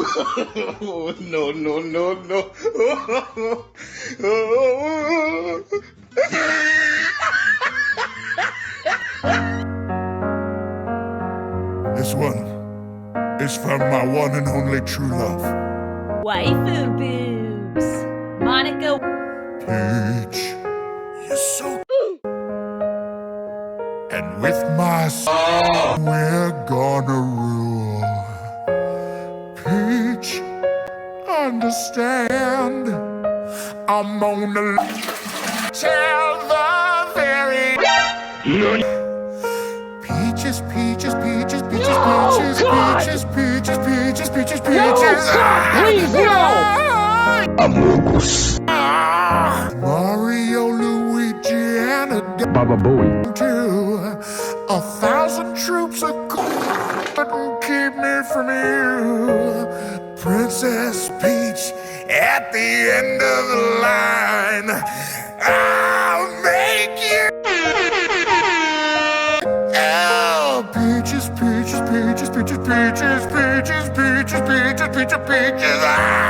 Oh, no, no, no, no. This one is from my one and only true love. Waifu boobs. Monica. Peach, you're so. And with my son, we're gonna rule. Peach, understand. I'm on the till the very. Peaches, peaches, peaches, peaches, peaches, peaches, peaches, peaches, peaches, peaches. Please, no! Amogus. Mario, Luigi, and a Baba Booey. two. 1,000 troops of couldn't keep me from you. Princess Peach at the end of the line. I'll make you. Oh, peaches, peaches, peaches, peaches, peaches, peaches, peaches, peaches, peaches, peaches.